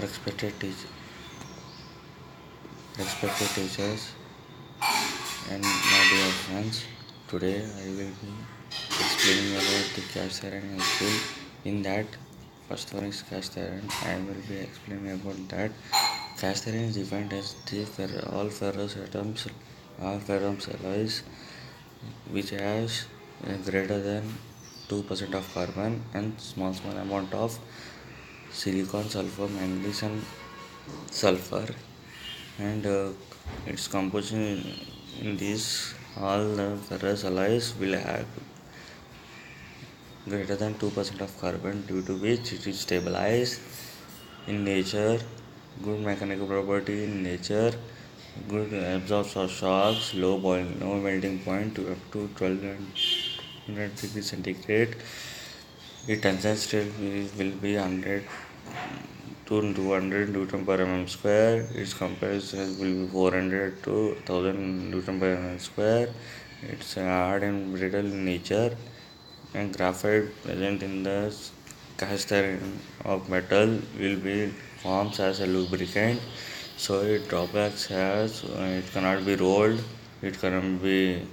Respected teach respected teachers and my dear friends, today I will be explaining about the cast iron skill. In that, first one is cast iron. I will be explaining about that. Cast iron is defined as the all ferrous atoms, all ferrous alloys which has greater than 2% of carbon and small amount of silicon, sulfur, manganese and sulfur, and its composition in these all the ferrous alloys will have greater than 2% of carbon, due to which it is stabilized in nature, good mechanical property in nature, good absorption of shocks, low melting point to up to 1200 degrees centigrade. Its tensile strength will be 100 to 200 Newton per mm square. Its compression will be 400 to 1000 Newton per mm square. It's hard and brittle in nature, and graphite present in the cast iron of metal will be forms as a lubricant. So it drawbacks has it cannot be rolled, it cannot be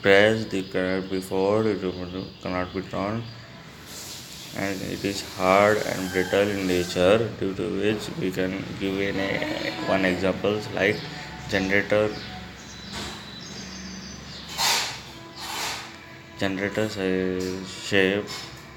pressed, it cannot be forged, it cannot be torn, and it is hard and brittle in nature, due to which we can give one examples like generator generators shape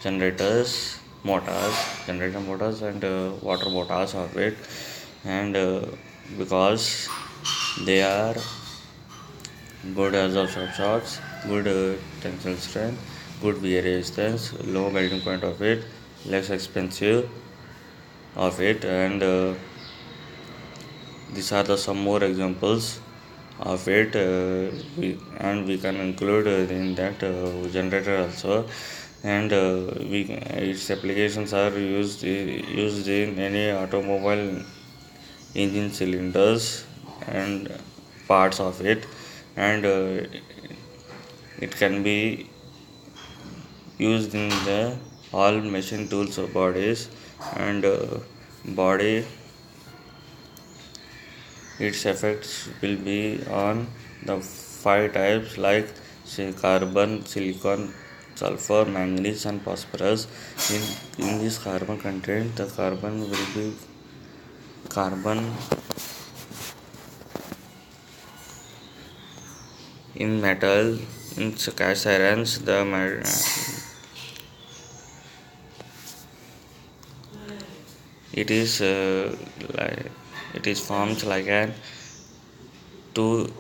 generators motors generator motors and water motors of it, and because they are good absorption of shocks, good tensile strength, good wear resistance, low melting point of it, less expensive of it, and these are the some more examples of it. And we can include in that generator also, and its applications are used in any automobile engine cylinders and parts of it, and it can be used in the all machine tools of bodies, and body. Its effects will be on the five types like carbon, silicon, sulfur, manganese, and phosphorus. In this carbon content, the carbon will be carbon in metal, in cast irons. It is like it is formed like an two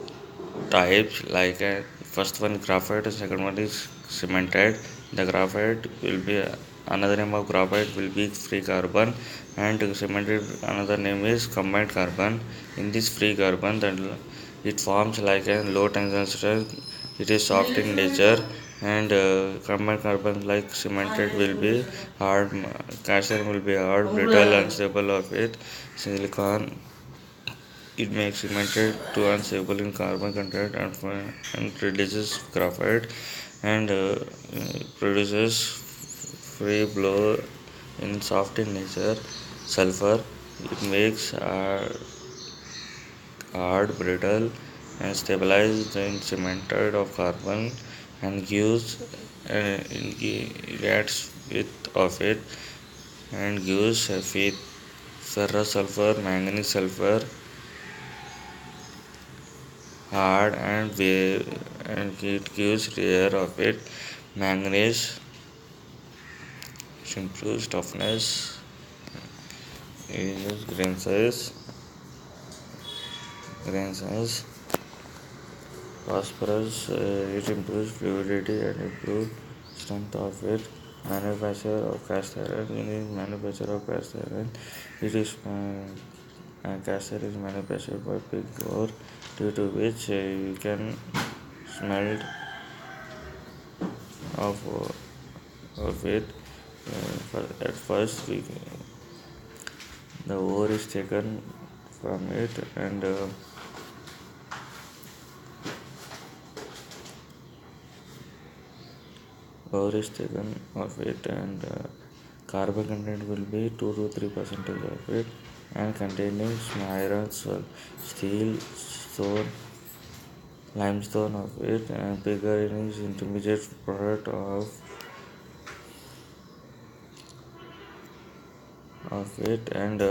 types, like first one graphite, the second one is cemented. The graphite will be another name of graphite will be free carbon, and cemented another name is combined carbon. In this free carbon, then it forms like a low tensile strength, it is soft in nature, and combined carbon like cemented will be hard, calcium will be hard, brittle, unstable of it, silicon it makes cemented to unstable in carbon content, and releases graphite, and produces free blow in soft in nature. Sulfur it makes hard, brittle, and stabilized in cemented of carbon, and gives reacts with of it, and gives with ferrous sulfur, manganese sulfur hard and wear, and it gives rare of it. Manganese improves toughness, reduces grain size. Phosphorus it improves fluidity and improves strength of it. Manufacture of cast iron. In manufacture of cast iron, it is cast iron is manufactured by pig ore, due to which you can smelt of it. At first, the ore is taken from it, and ore is taken of it, and Carbon content will be 2 to 3 percentage of it, and containing iron, steel, stone, limestone of it, and bigger is intermediate product of it, and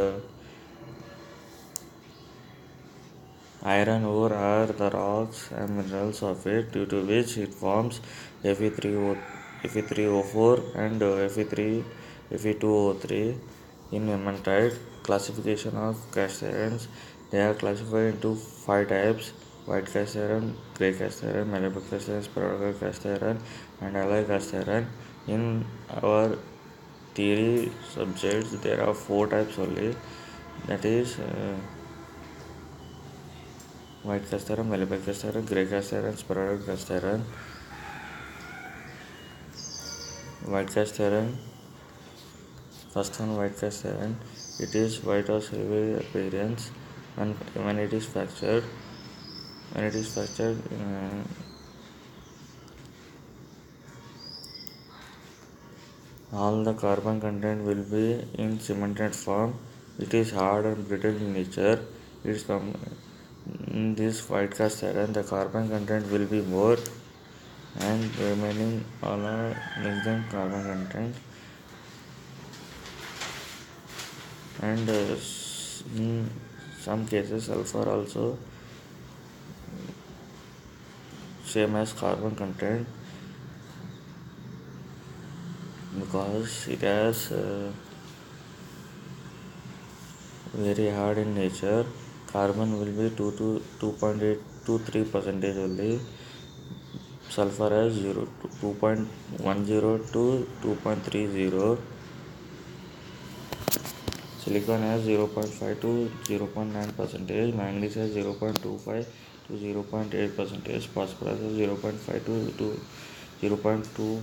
iron ore are the rocks and minerals of it, due to which it forms Fe3O, Fe3O4 and Fe2O3. In hematite classification of cast irons, they are classified into 5 types: white cast iron, grey cast iron, malleable cast iron, spherical cast iron, and alloy cast iron. In our theory subjects, there are 4 types only, that is white cast iron, malleable cast iron, grey cast iron, spherical cast iron. White cast iron, first one, white cast iron. It is white or silvery appearance when it is fractured. When it is fractured, all the carbon content will be in cemented form. It is hard and brittle in nature. In this white cast iron, the carbon content will be more, and remaining all are less than carbon content. And in some cases, sulfur also same as carbon content, because it has very hard in nature. Carbon will be 2 to 2.8 to 3 percentage only. Sulfur has 2.10 to 2.30. Silicon has 0.5 to 0.9 percentage. Manganese has 0.25 to 0.8 percentage. Phosphorus has 0.5 to 0.2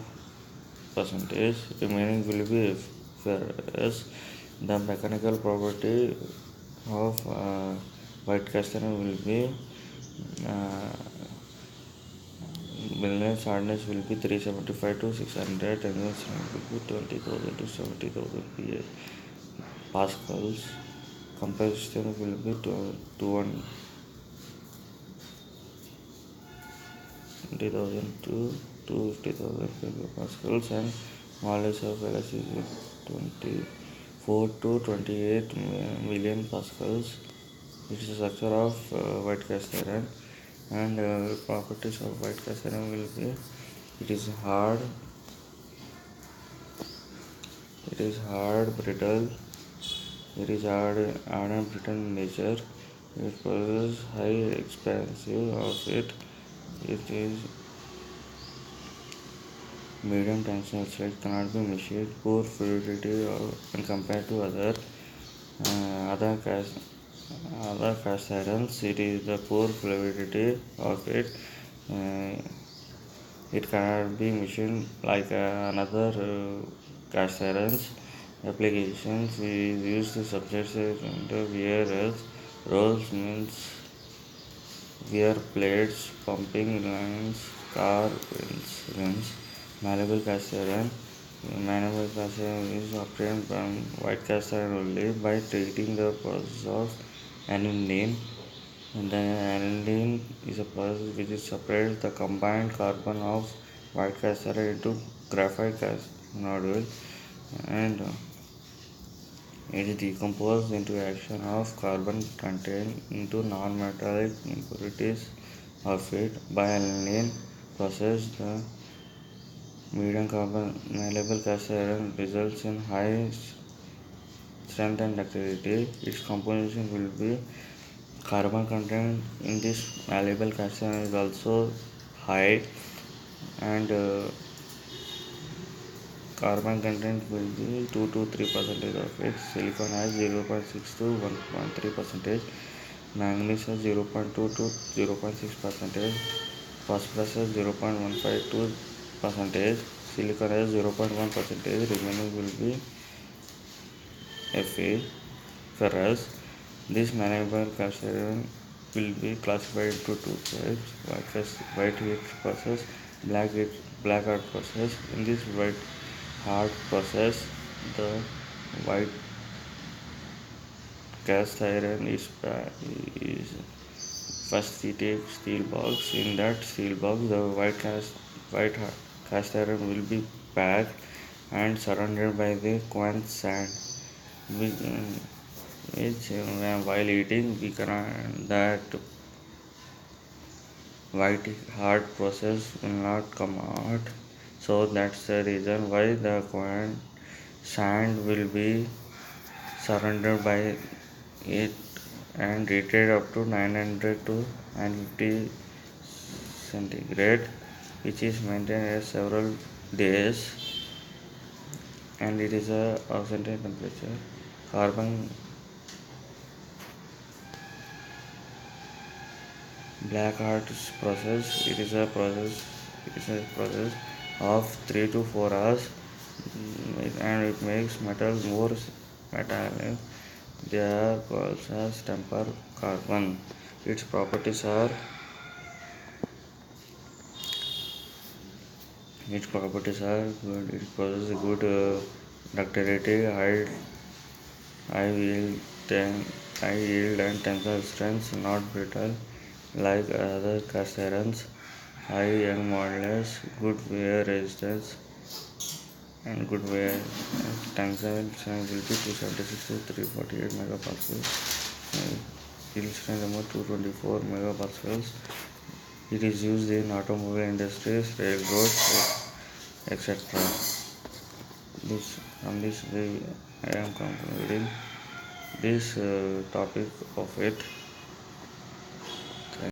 percentage. Remaining will be ferrous. The mechanical property of white cast iron will be mineral hardness will be 375 to 600, and then will be 20,000 to 70,000 pascals. Composition will be 20,000 to 250,000 pascals, and knowledge of velocity is 24 to 28 million pascals. It is the structure of white cast iron, and properties of white cast iron will be: it is hard, brittle. It is hard and brittle in nature. It possesses high expansive of it. It is medium tensile strength, cannot be machined. Poor fluidity when compared to other cast irons. It is the poor fluidity of it. It cannot be machined like another cast irons. Applications: we use the subjects into wear rolls, means wear plates, pumping lines, car rims. Malleable cast iron. Malleable cast iron is obtained from white cast iron only by treating the process of annealing. And the aniline is a process which separates the combined carbon of white cast iron into graphite cast nodule, and it is decomposed into action of carbon contained into non-metallic impurities of it by aniline process. The medium carbon malleable cast iron results in high strength and ductility. Its composition will be: carbon content in this malleable cast iron is also high, and carbon content will be 2 to 3 percentage of it. Silicon has 0.6 to 1.3 percentage. Manganese has 0.2 to 0.6 percentage. Phosphorus has 0.15 to percentage. Silicon has 0.1 percentage. Remaining will be Fe, ferrous. This malleable cast iron will be classified into 2 types: white heat process, black hard process. In this white hard process, The white cast iron is first we take steel box. In that steel box, the white cast iron will be packed and surrounded by the quench sand. Which, while eating, we can that white hard process will not come out. So that's the reason why the quench sand will be surrounded by it and rated up to 900 to 950 centigrade, which is maintained at several days, and it is a authentic temperature. Carbon black art process. It is a process of 3 to 4 hours, and it makes metals more metallic. They are called as temper carbon. Its properties are good. It possesses a good ductility, high yield, high yield and tensile strength, not brittle like other cast irons. High young modulus, good wear resistance, and good wear tensile strength will be 276 to 348 megapascals. Yield strength about 224 megapascals. It is used in automobile industries, railroads, etc. From this way, I am concluding this topic of it.